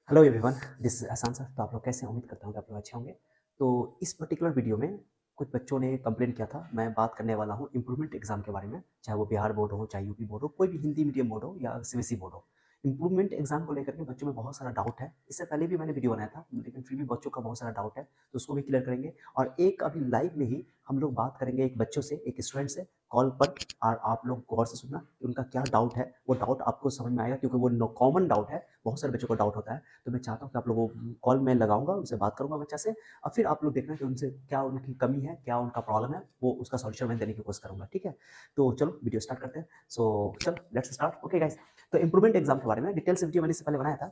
Hello everyone, this is एहसान sir. तो आप लोग कैसे हैं? उम्मीद करता हूँ कि आप लोग अच्छे होंगे। तो इस पर्टिकुलर वीडियो में कुछ बच्चों ने कंप्लेंट किया था। मैं बात करने वाला हूँ इम्प्रूवमेंट एग्जाम के बारे में, चाहे वो बिहार बोर्ड हो, चाहे यूपी बोर्ड हो, कोई भी हिंदी मीडियम बोर्ड हो या सीबीएसई बोर्ड हो। इम्प्रूवमेंट एग्जाम को लेकर के बच्चों में बहुत सारा डाउट है। इससे पहले भी मैंने वीडियो बनाया था, लेकिन फिर भी बच्चों का बहुत सारा डाउट है, तो उसको भी क्लियर करेंगे। और एक अभी लाइव में ही हम लोग बात करेंगे एक बच्चों से, एक स्टूडेंट से कॉल पर। और आप लोग गौर से सुनना कि उनका क्या डाउट है, वो डाउट आपको समझ में आएगा, क्योंकि वो कॉमन डाउट है, बहुत सारे बच्चों को डाउट होता है। तो मैं चाहता हूँ कि आप लोगों को कॉल में लगाऊंगा, उनसे बात करूंगा बच्चा से, और फिर आप लोग देखना कि उनसे क्या उनकी कमी है, क्या उनका प्रॉब्लम है, वो उसका सॉल्यूशन मैं देने की कोशिश करूंगा। ठीक है, तो चलो वीडियो स्टार्ट करते हैं। सो चलो लेट्स स्टार्ट। ओके गाइस, तो इंप्रूवमेंट एग्जाम के बारे में डिटेल से वीडियो मैंने इससे पहले बनाया था।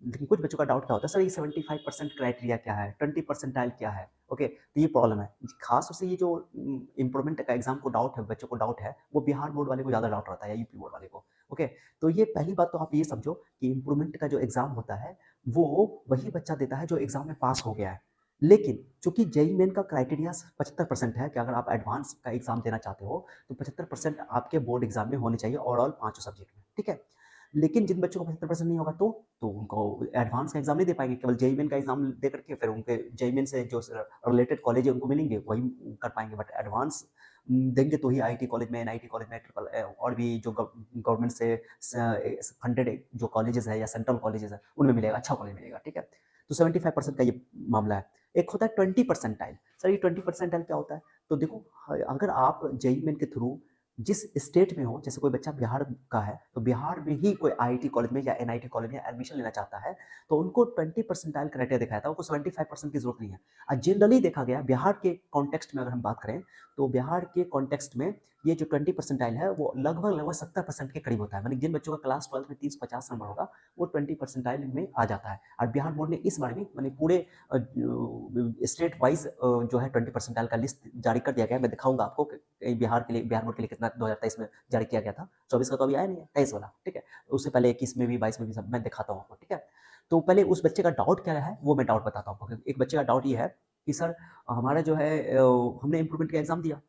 लेकिन कुछ बच्चों का डाउट क्या होता है, सर ये 75% क्राइटेरिया क्या है, 20% क्या है। ओके, तो ये प्रॉब्लम है। खास तौर से ये जो इंप्रूवमेंट का एग्जाम को डाउट है, बच्चों को डाउट है, वो बिहार बोर्ड वाले को ज़्यादा डाउट रहता है या यूपी बोर्ड वाले को। ओके, तो ये पहली बात तो आप ये समझो कि इंप्रूवमेंट का जो एग्जाम होता है वो वही बच्चा देता है जो एग्जाम में पास हो गया है। लेकिन चूंकि जेई मेन का क्राइटेरिया 75% है कि अगर आप एडवांस का एग्जाम देना चाहते हो तो 75% आपके बोर्ड एग्जाम में होने चाहिए ओवरऑल पांचों सब्जेक्ट में। ठीक है, लेकिन जिन बच्चों को 75% नहीं होगा तो उनको एडवांस का एग्जाम नहीं दे पाएंगे, केवल जेई मेन का एग्जाम दे करके फिर उनके जेई मेन से जो रिलेटेड कॉलेज है उनको मिलेंगे, वही कर पाएंगे। बट एडवांस देंगे तो ही आईटी कॉलेज में, एनआईटी कॉलेज में, ट्रिपल और भी जो गवर्नमेंट से फंडेड जो कॉलेजेस है या सेंट्रल कॉलेजेस है उनमें मिलेगा, अच्छा कॉलेज मिलेगा। ठीक है, तो 75% का ये मामला है। एक होता है 20%। सर ये 20% क्या होता है? तो देखो, अगर आप जेई मेन के थ्रू जिस स्टेट में हो, जैसे कोई बच्चा बिहार का है तो बिहार में ही कोई आईआईटी कॉलेज में या एनआईटी कॉलेज में एडमिशन लेना चाहता है, तो उनको 20% क्राइटेरिया दिखाया था, उनको 75% की जरूरत नहीं है। जनरली देखा गया बिहार के कॉन्टेक्स्ट में अगर हम बात करें, तो बिहार के कॉन्टेक्स्ट में ये जो 20% है वो लगभग लगभग 70% के करीब होता है। मतलब जिन बच्चों का क्लास 12 में 350 नंबर होगा वो 20% में आ जाता है। और बिहार बोर्ड ने इस बार भी मैंने पूरे स्टेट वाइज जो है 20% का लिस्ट जारी कर दिया गया है। मैं दिखाऊंगा आपको कि बिहार के लिए, बिहार बोर्ड के लिए कितना 2023 में जारी किया गया था। 24 का तो अभी आया नहीं है, 23 वाला। ठीक है, उससे पहले 21 में भी, 22 में भी सब मैं दिखाता हूँ आपको। ठीक है, तो पहले उस बच्चे का डाउट क्या है वो मैं डाउट बताता हूँ आपको। एक बच्चे का डाउट ये है कि सर हमारा जो है हमने इंप्रूवमेंट का एग्जाम दिया।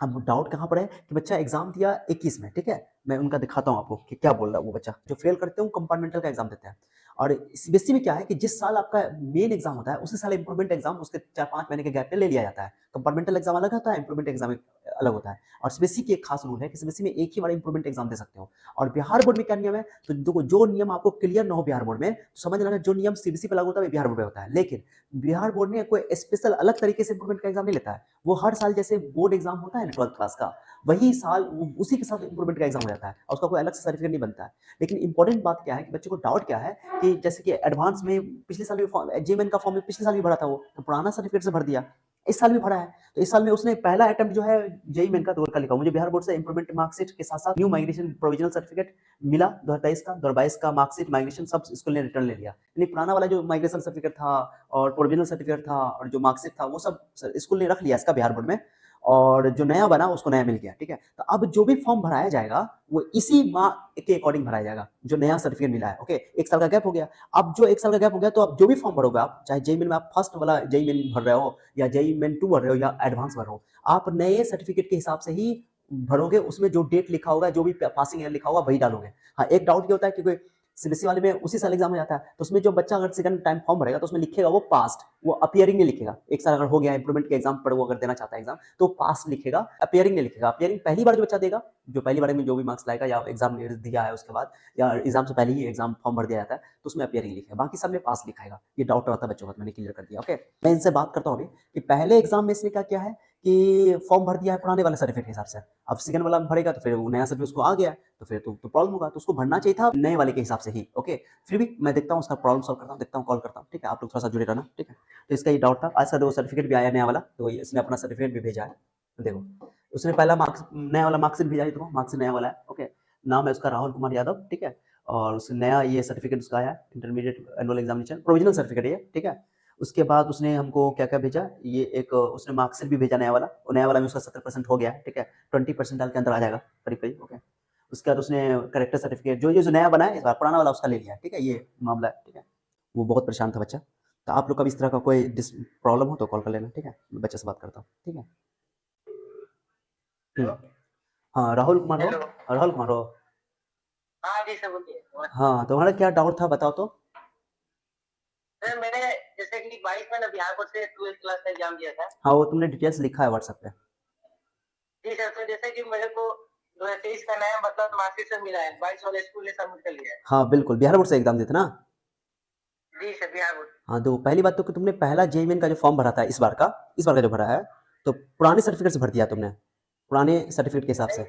अब डाउट कहाँ पर है कि बच्चा एग्जाम दिया 21 में। ठीक है, मैं उनका दिखाता हूँ आपको कि क्या बोल रहा है वो बच्चा। जो फेल करते हैं वो कंपार्टमेंटल का एग्जाम देते हैं। और सीबीएसई में क्या है कि जिस साल आपका मेन एग्जाम होता है उसी साल इंप्रूवमेंट एग्जाम उसके 4-5 महीने के गैप में ले लिया जाता है। कंपार्टमेंटल एग्जाम अलग होता है, इंप्रूवमेंट एग्जाम अलग होता है। और सीबीएसई की एक खास रूल है कि सीबीएसई में एक ही बार इंप्रूवमेंट एग्जाम दे सकते हो। और बिहार बोर्ड में क्या नियम है, तो देखो जो नियम आपको क्लियर ना हो बिहार बोर्ड में, तो समझ लेना जो नियम सीबीएसई पे लागू होता है बिहार बोर्ड में होता है। लेकिन बिहार बोर्ड ने कोई स्पेशल अलग तरीके से इंप्रूवमेंट का एग्जाम नहीं लेता है। वो हर साल जैसे बोर्ड एग्जाम होता है ना 12th क्लास का, वही साल उसी के साथ इंप्रूवमेंट का एग्जाम हो जाता है और उसका कोई अलग से सर्टिफिकेट नहीं बनता है। लेकिन इंपॉर्टेंट बात क्या है कि बच्चे को डाउट क्या है कि जैसे कि एडवांस में पिछले साल भी जेमेन का फॉर्म पिछले साल भी भरा था, वो तो पुराना सर्टिफिकेट से भर दिया, इस साल भी भरा है। तो इस साल में उसने पहला अटेम्प्ट जो है जेई मेन का 2 का लिखा, मुझे बिहार बोर्ड से इंप्रूवमेंट मार्कशीट के साथ साथ न्यू माइग्रेशन प्रोविजनल सर्टिफिकेट मिला 2023 का, 2022 का मार्कशीट माइग्रेशन सब स्कूल ने रिटर्न ले लिया। यानी पुराना वाला जो माइग्रेशन सर्टिफिकेट था और प्रोविजनल सर्टिफिकेट था और जो मार्कशीट था वो सब स्कूल ने रख लिया इसका बिहार बोर्ड में, और जो नया बना उसको नया मिल गया। ठीक है, तो अब जो भी फॉर्म भराया जाएगा वो इसी माह के अकॉर्डिंग भराया जाएगा जो नया सर्टिफिकेट मिला है। ओके, एक साल का गैप हो गया। अब जो एक साल का गैप हो गया तो अब जो भी फॉर्म भरोगे आप, चाहे जेई मेन में आप फर्स्ट वाला जेई मेन भर रहे हो या जेई मेन 2 भर रहे हो या एडवांस भर रहे हो, आप नए सर्टिफिकेट के हिसाब से ही भरोगे। उसमें जो डेट लिखा होगा, जो भी पासिंग ईयर लिखा होगा वही डालोगे। हाँ, एक डाउट ये होता है क्योंकि सीबीएसई वाले में उसी साल एग्जाम हो जाता है, तो उसमें जो बच्चा अगर सेकंड टाइम फॉर्म भरेगा तो उसमें लिखेगा वो पास्ट, वो अपीयरिंग नहीं लिखेगा। एक साल अगर हो गया इंप्रूवमेंट के एग्जाम पर वो अगर देना चाहता है एग्जाम तो पास लिखेगा, अपीयरिंग नहीं लिखेगा। अपीयरिंग पहली बार जो बच्चा देगा, जो पहली बार में जो भी मार्क्स लाएगा या एग्जाम दिया है उसके बाद या एग्जाम से पहले ही एग्जाम फॉर्म भर दिया जाता है, तो उसमें अपीयरिंग लिखेगा, बाकी सब में पास लिखाएगा। ये डाउट रहता है बच्चों का, मैंने क्लियर कर दिया। ओके, मैं इनसे बात करता हूँ अभी कि पहले एग्जाम में इसने क्या किया है कि फॉर्म भर दिया है पुराने वाले सर्टिफिकेट के हिसाब से। अब सेकंड वाला भरेगा तो फिर वो नया सर्टिफिकेट उसको आ गया, तो फिर तो प्रॉब्लम होगा, तो उसको भरना चाहिए था नए वाले के हिसाब से ही। ओके, फिर भी मैं देखता हूँ उसका प्रॉब्लम सॉल्व करता हूँ, देखता हूँ, कॉल करता हूँ। ठीक है, आप लोग थोड़ा सा जुड़े रहना। ठीक है, तो इसका ये डाउट था। आज का वो सर्टिफिकेट भी आया नया वाला, तो इसने अपना सर्टिफिकेट भी भेजा है। तो देखो, उसने पहला मार्क्स नया वाला मार्क्सिट भेजा है, देखो मार्क्सिट नया वाला है। ओके, नाम है उसका राहुल कुमार यादव। ठीक है, और उसने नया ये सर्टिफिकेट उसका आया, intermediate annual examination provisional certificate है। ठीक है, उसके बाद उसने हमको क्या क्या भेजा, ये एक उसने मार्क्सिट भी भेजा नया वाला, और नया वाला में उसका 70% हो गया है। ठीक है, 20% के अंदर आ जाएगा करीब करीब। ओके, उसके बाद उसने करेक्टर सर्टिफिकेट जो नया बना है इस बार, पुराना वाला उसका ले लिया। ठीक है, ये मामला है। ठीक है, वो बहुत परेशान था बच्चा। तो आप लोग का भी इस तरह का कोई प्रॉब्लम हो तो कॉल कर लेना। ठीक है, मैं बच्चे से बात करता हूँ। ठीक है, हाँ राहुल कुमार हो, राहुल कुमार हो। हाँ जी सर, बोलिए। हाँ, तुम्हारा क्या डाउट था बताओ तो। कि 22 में ना बिहार बोर्ड से 12th क्लास का एग्जाम दिया था। हाँ, वो तुमने डिटेल्स लिखा है व्हाट्सएप पे। जी सर, तो जैसे कि मेरे को 2023 का नया मतलब मार्कशीट से मिला है, 22 वाले स्कूल ने सबमिट कर लिया है। हाँ बिल्कुल, बिहार बोर्ड से एग्जाम देते ना। जी सर, बिहार बोर्ड। हाँ, तो पहली बात तो कि तुमने पहला जेईई मेन का जो फॉर्म भरा था इस बार का जो भरा है, तो पुराने सर्टिफिकेट से भर दिया तुमने, पुराने सर्टिफिकेट के हिसाब से।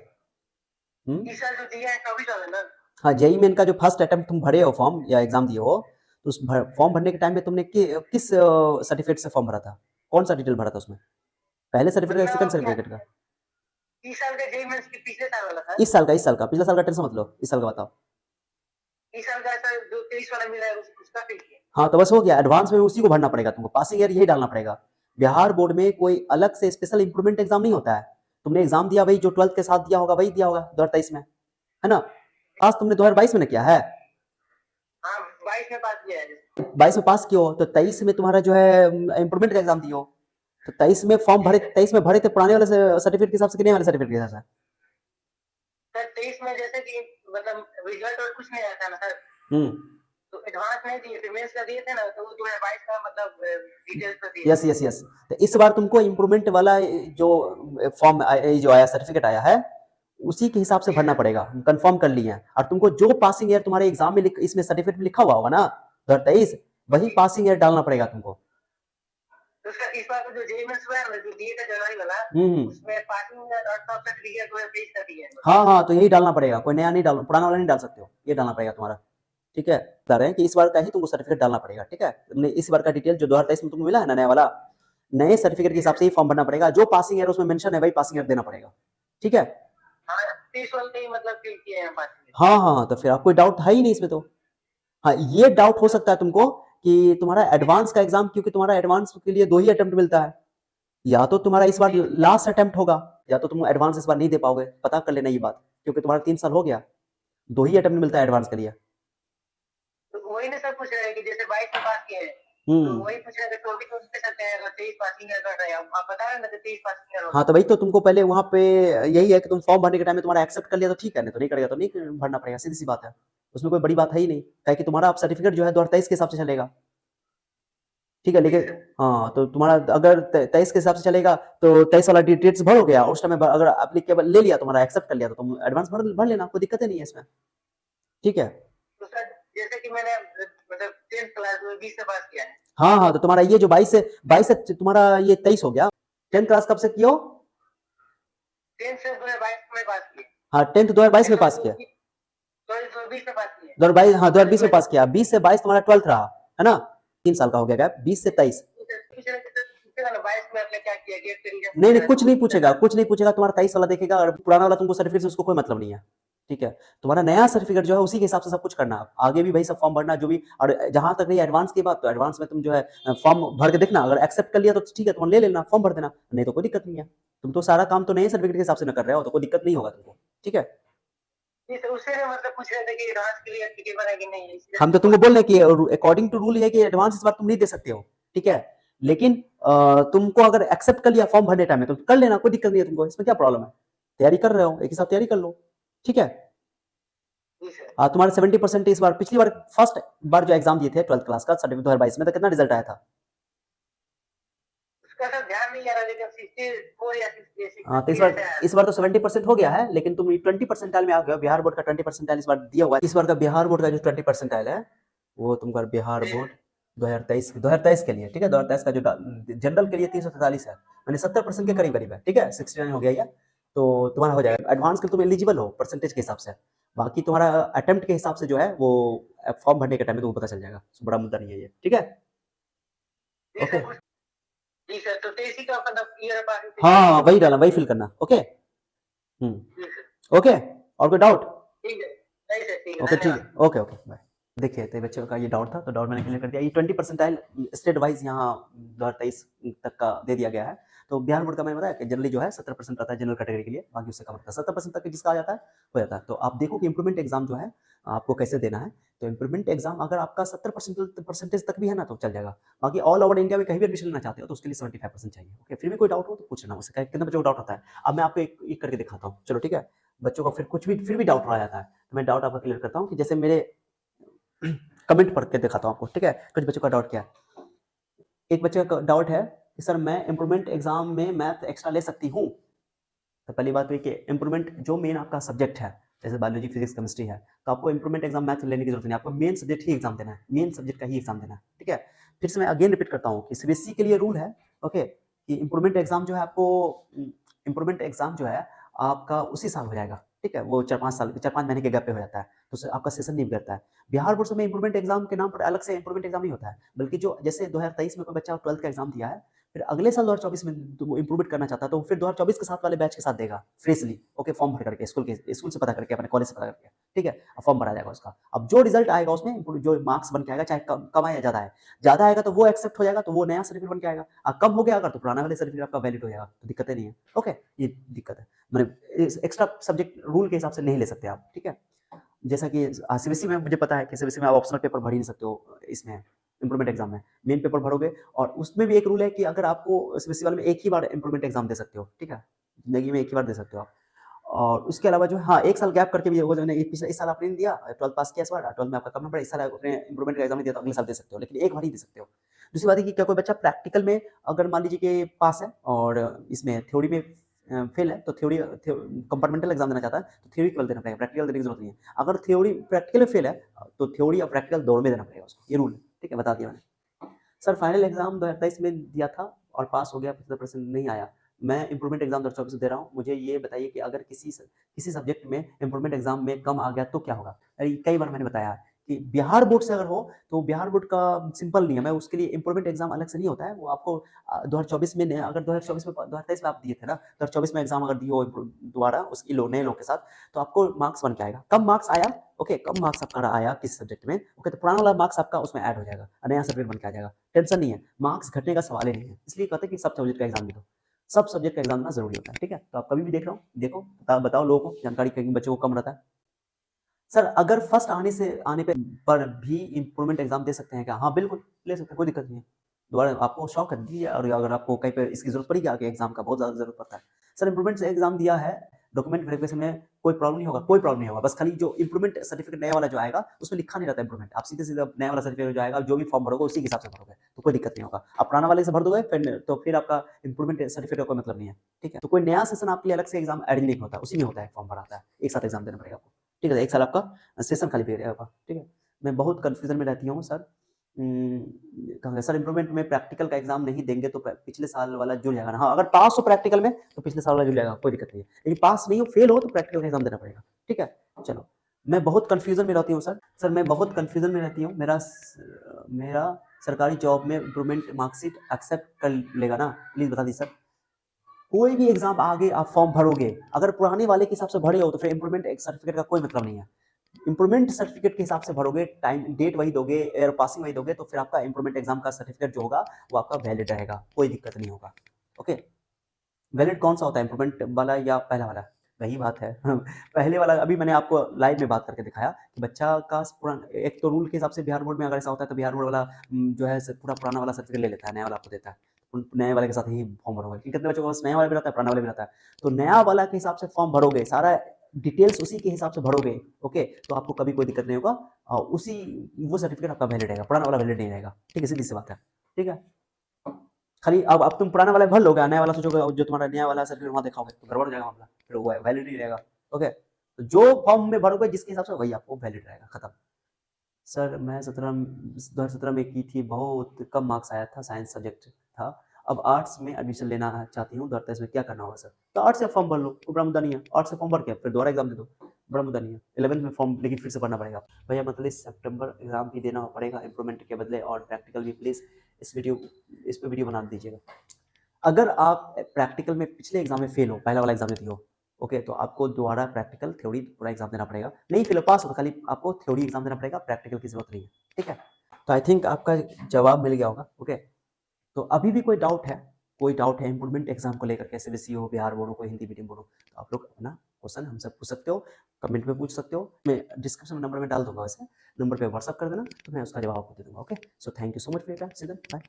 इस साल जो दिया है 24 वाला ना। हाँ, जेईई मेन का जो फर्स्ट अटेम्प्ट तुम भरे हो फॉर्म या एग्जाम दिए हो, तो उस फॉर्म भरने के टाइम में तुमने किस सर्टिफिकेट से फॉर्म भरा था, कौन सा डिटेल भरा था उसमें, पहले सर्टिफिकेट या सेकंड सर्टिफिकेट का? इस साल का जेईई मेंस की पिछले साल वाला था। इस साल का पिछला साल का टेंशन मत लो, इस साल का बताओ। इस साल का सर जो 23 वाला मिला है उसका फिल किया। हाँ, तो बस हो गया, एडवांस में उसी को भरना पड़ेगा तुमको, पासिंग ईयर यही डालना पड़ेगा। बिहार बोर्ड में कोई अलग से स्पेशल इंप्रूवमेंट एग्जाम नहीं होता है। तुमने एग्जाम दिया वही जो 12th के साथ दिया होगा वही दिया होगा 2023 में, है ना? पास तुमने 2022 में ना किया है? हाँ, 22 में पास किया है। 22 में पास किया हो तो 23 में तुम्हारा जो है इंप्रूवमेंट का एग्जाम दियो, तो 23 में फॉर्म भरे, 23 में भरे थे पुराने वाले सर्टिफिकेट के हिसाब से कि नए वाले सर्टिफिकेट के हिसाब से? सर 23 में जैसे कि मतलब रिजल्ट और कुछ नहीं आया था ना सर, तो एडवांस नहीं दिए थे, मेंस का दिए थे ना, तो वो 2022 का मतलब डिटेल्स पे दिए। यस यस यस, तो इस बार तुमको इंप्रूवमेंट वाला जो फॉर्म जो आया, सर्टिफिकेट आया है, उसी के हिसाब से भरना पड़ेगा, कंफर्म कर लिया है। और तुमको जो पासिंग ईयर तुम्हारे एग्जाम में इसमें सर्टिफिकेट में लिखा हुआ होगा ना 2023, वही पासिंग ईयर डालना पड़ेगा तुमको। तो सर इस बार का जो जेईई मेंस हुआ है ना, जो दिए था जनवरी वाला, उसमें पासिंग ईयर और सब सर्टिफिकेट 2023 का दिए हैं। हाँ, तो यही डालना पड़ेगा, कोई नया नहीं डाल, पुराना वाला नहीं डाल सकते हो, ये डालना पड़ेगा तुम्हारा। ठीक है, बता रहे हैं कि इस बार का ही तुमको सर्टिफिकेट डालना पड़ेगा। ठीक है, तुमने इस बार का डिटेल जो 2023 में तुमको मिला है ना नया वाला, नए सर्टिफिकेट के हिसाब से ही फॉर्म भरना पड़ेगा, जो पासिंग ईयर उसमें मेंशन है वही पासिंग ईयर देना पड़ेगा। ठीक है, हाँ, 30 वाले ही मतलब फिल किए हैं पासिंग। हाँ, तो फिर आप कोई डाउट है ही नहीं इसमें तो। हाँ, ये डाउट हो सकता है तुमको कि तुम्हारा एडवांस का एग्जाम, क्योंकि तुम्हारा एडवांस के लिए 2 ही अटेम्प्ट मिलता है, या तो तुम्हारा इस बार लास्ट अटेम्प्ट होगा, या तो तुम एडवांस इस बार नहीं दे पाओगे, पता कर लेना ये बात, क्योंकि तुम्हारा 3 साल हो गया, 2 ही अटेम्प्ट मिलता है एडवांस के लिए। तो वही ना सर पूछ रहे हैं कि जैसे 22 में पास किए हैं, तो वही पूछ रहे हैं कि 24 में दे सकते हैं, अगर 23 पासिंग ईयर कर रहे हैं, आप बता रहे हैं ना कि 23 पासिंग ईयर होगा। हाँ, तो वही तो तुमको पहले वहां पे यही है कि तुम फॉर्म भरने के टाइम में तुम्हारा एक्सेप्ट कर लिया तो ठीक है, नहीं तो नहीं करेगा तो नहीं भरना पड़ेगा, सीधी सी बात है, उसमें कोई बड़ी बात है ही नहीं, क्या कि तुम्हारा अब सर्टिफिकेट जो है 2023 के हिसाब से चलेगा। ठीक है, लेकिन हाँ, तो तुम्हारा अगर 23 के हिसाब से चलेगा तो 23 वाला डिटेल्स भर हो गया, उस टाइम अगर एप्लीकेबल ले लिया, तुम्हारा एक्सेप्ट कर लिया, तो तुम एडवांस भर लेना, कोई दिक्कत ही नहीं है इसमें। ठीक है, तो सर जैसे कि मैंने मतलब 10th क्लास में 20 से पास किया है। हाँ, तो तुम्हारा ये जो 22 से तुम्हारा ये 23 हो गया। 10th क्लास कब से किया हो? 10th से 2022 में पास किया। हाँ, 10th 2022 में पास किया, 2020 में पास किया। 2022, हाँ 2020 में पास किया, 20 से 22 तुम्हारा 12th रहा, है ना? 3 साल का हो गया गैप, 20 से 23। नहीं, कुछ नहीं पूछेगा, तुम्हारा 23 वाला देखेगा, और पुराना वाला तुमको सर्टिफिकेट से उसको कोई मतलब नहीं है। ठीक है, तुम्हारा नया सर्टिफिकेट जो है उसी के हिसाब से सब कुछ करना, आगे भी वही सब फॉर्म भरना जो भी, और जहां तक नहीं एडवांस की बात, तो एडवांस में तुम जो है फॉर्म भर के देखना, अगर एक्सेप्ट कर लिया तो ठीक है, तुम ले लेना, फॉर्म भर देना, नहीं तो कोई दिक्कत नहीं है। तुम तो सारा काम तो नए सर्टिफिकेट के हिसाब से न कर रहे हो, तो कोई दिक्कत नहीं होगा तुमको। ठीक है, मतलब पूछ रहे थे कि एडवांस के लिए एप्लीकेबल है कि नहीं। हम तो तुमको बोल रहे हैं कि अकॉर्डिंग टू रूल है कि एडवांस इस बार तुम नहीं दे सकते हो। ठीक है, लेकिन तुमको अगर एक्सेप्ट कर लिया फॉर्म भरने टाइम में तो कर लेना, कोई दिक्कत नहीं है तुमको, इसमें क्या प्रॉब्लम है, तैयारी कर रहे हो एक ही साथ तैयारी कर लो। ठीक है, तुम्हारे 70% इस बार, पिछली बार फर्स्ट बार जो एग्जाम दिए थे 12th क्लास का सर्टिफिकेट 2022 में, तो कितना रिजल्ट आया था? उसका सर ध्यान नहीं आ रहा, लेकिन 64 या 66। हाँ, तो इस बार तो 70% हो गया है, लेकिन तुम 20% में आ गए हो, बिहार बोर्ड का 20% इस बार दिया हुआ है। इस बार का बिहार बोर्ड का जो 20% है वो तुमका बिहार बोर्ड 2023 के लिए, ठीक है, 2023 का जो जनरल के लिए 343 है, यानी 70% के करीब करीब है। ठीक है, 69 हो गया ये, तो तुम्हारा हो जाएगा। एडवांस के तुम एलिजिबल हो परसेंटेज के हिसाब से, बाकी तुम्हारा अटेम्प्ट के हिसाब से जो है वो फॉर्म भरने के टाइम में तुमको पता चल जाएगा, बड़ा मुद्दा नहीं है ये। ठीक है, ओके, जी सर, तो तेजी का मतलब ईयर पास। हाँ, वही डालना, वही फिल करना। ओके, ओके, और कोई डाउट? ठीक है, नहीं सर, ठीक है, ओके, ठीक है, ओके ओके, बाय। देखिए, तो बच्चों का ये डाउट था, तो डाउट मैंने क्लियर कर दिया। ये 20% स्टेट वाइज यहाँ 2023 तक का दे दिया गया है। तो बिहार बोर्ड का मैंने बताया कि जनरली जो है 70% रहता है जनरल कैटेगरी के लिए, बाकी उससे कम रहता है, 70% तक जिसका आ जाता है हो जाता है। तो आप देखो कि इंप्रूवमेंट एग्जाम जो है आपको कैसे देना है। तो इंप्रूवमेंट एग्जाम अगर आपका 70% तक भी है ना तो चल जाएगा, बाकी ऑल ओवर इंडिया में कहीं भी एडमिशन लेना चाहते हो तो उसके लिए 75% चाहिए। ओके, फिर भी कोई डाउट हो तो पूछना, उससे कितने बच्चों को डाउट होता है। अब मैं आपको एक करके दिखाता हूँ, चलो ठीक है, बच्चों का फिर भी डाउट रह जाता है, तो मैं डाउट आपका क्लियर करता हूँ कि जैसे मेरे कमेंट पढ़ के दिखाता हूँ आपको। ठीक है, कुछ बच्चों का डाउट क्या है। एक बच्चे का डाउट है कि सर मैं इम्प्रूवमेंट एग्जाम में मैथ एक्स्ट्रा ले सकती हूँ। तो पहली बात हुई कि इम्प्रूवमेंट जो मेन आपका सब्जेक्ट है, जैसे बायोलॉजी, फिजिक्स, केमिस्ट्री है, तो आपको इम्प्रूवमेंट एग्जाम मैथ लेने की जरूरत नहीं है, आपको मेन सब्जेक्ट ही एग्जाम देना है, मेन सब्जेक्ट का ही एग्जाम देना है, ठीक है। फिर से मैं अगेन रिपीट करता हूँ कि सीबीएसई के लिए रूल है, ओके, कि इम्प्रूवमेंट एग्जाम जो है आपको, इम्प्रूवमेंट एग्जाम जो है आपका उसी साल हो जाएगा, ठीक है, वो 4-5 महीने के गैप पे हो जाता है, तो आपका सेशन नहीं करता है। बिहार बोर्ड में इम्प्रूवमेंट एग्जाम के नाम पर अलग से इम्प्रूवमेंट एग्जाम नहीं होता है, बल्कि जो जैसे 2023 में कोई बच्चा 12th का एग्जाम दिया है, फिर अगले साल 2024 में वो इम्प्रूवमेंट करना चाहता है, तो फिर 2024 के साथ वाले बैच के साथ देगा फ्रेशली, ओके, फॉर्म भर करके स्कूल से पता करके, अपने कॉलेज से पता करके, ठीक है, फॉर्म भरा जाएगा उसका। अब जो रिजल्ट आएगा उसमें, जो मार्क्स बन के आएगा, चाहे कम आए या ज्यादा आए, ज्यादा आएगा तो वो एक्सेप्ट हो जाएगा, तो वो नया सर्टिफिकेट बन के आएगा, और कम हो गया अगर, तो पुराना वाले सर्टिफिकेट आपका वैलिड हो जाएगा, तो दिक्कतें नहीं है, ओके। ये दिक्कत है, मैंने एक्स्ट्रा सब्जेक्ट रूल के हिसाब से नहीं ले सकते आप, ठीक है। जैसा कि सीबीएसई में मुझे पता है कि सीबीएसई में आप ऑप्शनल पेपर भर ही नहीं सकते हो, इसमें इम्प्रूवमेंट एग्जाम में मेन पेपर भरोगे, और उसमें भी एक रूल है कि अगर आपको सीबीएसई वाले में एक ही बार इम्प्रूवमेंट एग्जाम दे सकते हो, ठीक है, जिंदगी में एक ही बार दे सकते हो आप। और उसके अलावा जो हाँ, एक साल गैप करके भी वो जो पिछले इस साल आपने नहीं दिया, 12th पास किया, इस बार 12th में आपका कम नंबर, इस साल आपने इम्प्रूवमेंट का एग्जाम नहीं दिया, तो अगले साल दे सकते हो, लेकिन एक बार ही दे सकते हो। दूसरी बात है कि क्या कोई बच्चा प्रैक्टिकल में अगर मान लीजिए कि पास है और इसमें थ्योरी में फेल है, तो थ्योरी कंपार्टमेंटल एग्जाम देना चाहता है, तो थ्योरी केवल देना पड़ेगा, प्रैक्टिकल देने की जरूरत नहीं है। अगर थ्योरी प्रैक्टिकल में फेल है, तो थ्योरी और प्रैक्टिकल दोनों में देना पड़ेगा उसको, ये रूल है, ठीक है, बता दिया मैंने। सर फाइनल एग्जाम 2023 में दिया था और पास हो गया, 75% नहीं आया, मैं इम्प्रूवमेंट एग्जाम 2024 दे रहा हूँ, मुझे ये बताइए कि अगर किसी सब्जेक्ट में इम्प्रूवमेंट एग्जाम में कम आ गया तो क्या होगा। अरे कई बार मैंने बताया कि बिहार बोर्ड से अगर हो, तो बिहार बोर्ड का सिंपल नियम है, उसके लिए इम्प्रूवमेंट एग्जाम अलग से नहीं होता है, वो आपको 2024 में अगर 2024 में 2023 में आप दिए थे ना, 2024 में एग्जाम अगर दिए हो दोबारा उसकी नए लोग के साथ, तो आपको मार्क्स बन के आएगा, कम मार्क्स आया, ओके, कम मार्क्स आपका आया किस सब्जेक्ट में, ओके, तो पुराना वाला मार्क्स आपका उसमें ऐड हो जाएगा, नया सब्जेक्ट बन के आ जाएगा, टेंशन नहीं है, मार्क्स घटने का सवाल ही नहीं है, इसलिए कहते हैं कि सब सब्जेक्ट का एग्जाम दे दो, सब सब्जेक्ट का एग्जाम देना जरूरी होता है, ठीक है। तो आप कभी भी देख रहा हूँ, देखो, बताओ लोगों को जानकारी, कहीं बच्चों को कम रहता है। सर अगर फर्स्ट आने पर भी इम्प्रूवमेंट एग्जाम दे सकते हैं क्या? हाँ बिल्कुल ले सकते हैं, कोई दिक्कत नहीं है। दोबारा आपको शौक है दीजिए, और अगर आपको कहीं पे इसकी जरूरत पड़ी आगे एग्जाम का बहुत ज्यादा जरूरत पड़ता है, सर इम्प्रूवमेंट से एग्जाम दिया है, डॉक्यूमेंट वेरिफिकेशन में कोई प्रॉब्लम नहीं होगा, कोई प्रॉब्लम नहीं होगा, बस खाली जो इम्प्रूवमेंट सर्टिफिकेट नया वाला जो आएगा उसमें लिखा नहीं रहता इम्प्रूवमेंट, आप सीधे सीधे नया वाला सर्टिफिकेट जो आएगा, जो भी फॉर्म भरोगे उसी के हिसाब से भरोगे, तो कोई दिक्कत नहीं होगा। आप पुराना वाले से भर दोगे फिर आपका इम्प्रूवमेंट सर्टिफिकेट का कोई मतलब नहीं है, ठीक है। तो कोई नया सेशन आपके लिए अलग से एग्जाम एड नहीं होता, उसी में होता है, फॉर्म भराता है, एक साथ एग्जाम देना पड़ेगा आपको, ठीक है, एक साल आपका सेशन खाली पे रहेगा, ठीक है। मैं बहुत कंफ्यूजन में रहती हूँ सर, सर इम्प्रूवमेंट में प्रैक्टिकल का एग्जाम नहीं देंगे तो पिछले साल वाला जुड़ जाएगा ना? हाँ, अगर पास हो प्रैक्टिकल में तो पिछले साल वाला जुड़ जाएगा, कोई दिक्कत नहीं है, लेकिन पास नहीं हो, फेल हो, तो प्रैक्टिकल का एग्जाम देना पड़ेगा, ठीक है। चलो, मैं बहुत कंफ्यूजन में रहती हूँ सर मैं बहुत कंफ्यूजन में रहती हूँ, मेरा सरकारी जॉब में इम्प्रूवमेंट मार्कशीट एक्सेप्ट कर लेगा ना, प्लीज बता दी सर। कोई भी एग्जाम आगे आप फॉर्म भरोगे, अगर पुराने वाले के हिसाब से भरे हो, तो फिर इम्प्रूवमेंट सर्टिफिकेट का कोई मतलब नहीं है। इम्प्रूवमेंट सर्टिफिकेट के हिसाब से भरोगे, टाइम डेट वही दोगे, एयर पासिंग वही दोगे, तो फिर आपका इम्प्रूवमेंट एग्जाम का सर्टिफिकेट जो होगा वो आपका वैलिड रहेगा, कोई दिक्कत नहीं होगा, ओके। वैलिड कौन सा होता है, इम्प्रूवमेंट वाला या पहला वाला? वही बात है पहले वाला अभी मैंने आपको लाइव में बात करके दिखाया कि बच्चा का एक तो रूल के हिसाब से बिहार बोर्ड में अगर ऐसा होता है, तो बिहार बोर्ड वाला जो है पूरा पुराना वाला सर्टिफिकेट ले लेता है, नया वाला आपको देता है, नए वाले के साथ ही फॉर्म भरोगे, कितने बच्चों के पास नया वाला भी रहता है, पुराना वाला भी रहता है, तो नया वाला के हिसाब से फॉर्म भरोगे, सारा डिटेल्स उसी के हिसाब से भरोगे, ओके, तो आपको कभी कोई दिक्कत नहीं होगा, और उसी वो सर्टिफिकेट आपका वैलिड रहेगा, पुराना वाला वैलिड नहीं रहेगा, ठीक है, सीधी सी बात है, ठीक है। खाली अब तुम पुराना वाला भर लोगे, नया वाला सोचोगे, जो तुम्हारा नया वाला सर्टिफिकेट वहां देखा होगा, तो गड़बड़ हो जाएगा मामला, फिर वो वैलिड नहीं रहेगा, ओके। तो जो फॉर्म में भरोगे जिसके हिसाब से वही आपको वैलिड रहेगा, खत्म। सर मैं 2017 में की थी, बहुत कम मार्क्स आया था, साइंस सब्जेक्ट था, अब आर्ट्स में एडमिशन लेना चाहती हूँ, 2023 में क्या करना होगा सर? तो आर्ट्स से फॉर्म भर लो, कोई बड़ा मुद्दा नहीं है, आर्ट्स से फॉर्म भर के फिर दोबारा एग्जाम दे दो, बड़ा मुद्दा नहीं है। 11th में फॉर्म लेकिन फिर से भरना पड़ेगा भैया, मतलब सितंबर एग्जाम भी देना पड़ेगा इम्प्रूवमेंट के बदले, और प्रैक्टिकल भी प्लीज इस पे वीडियो बना दीजिएगा। अगर आप प्रैक्टिकल में पिछले एग्जाम में फेल हो, पहला वाला एग्जाम देती हो, ओके, तो आपको दोबारा प्रैक्टिकल थ्योरी पूरा एग्जाम देना पड़ेगा, नहीं फेल हो पास हो तो खाली आपको थ्योरी एग्जाम देना पड़ेगा, प्रैक्टिकल की जरूरत नहीं है, ठीक है। तो आई थिंक आपका जवाब मिल गया होगा, ओके। तो अभी भी कोई डाउट है इम्प्रूवमेंट एग्जाम को लेकर के, सीबीएसई हो, बिहार बोर्ड हो, कोई हिंदी मीडियम बोर्ड हो, तो आप लोग अपना क्वेश्चन हमसे पूछ सकते हो, कमेंट में पूछ सकते हो, मैं डिस्क्रिप्शन में नंबर में डाल दूंगा, वैसे नंबर पे व्हाट्सअप कर देना, तो मैं उसका जवाब आपको दे दूंगा, okay. So thank you so much for your time, bye.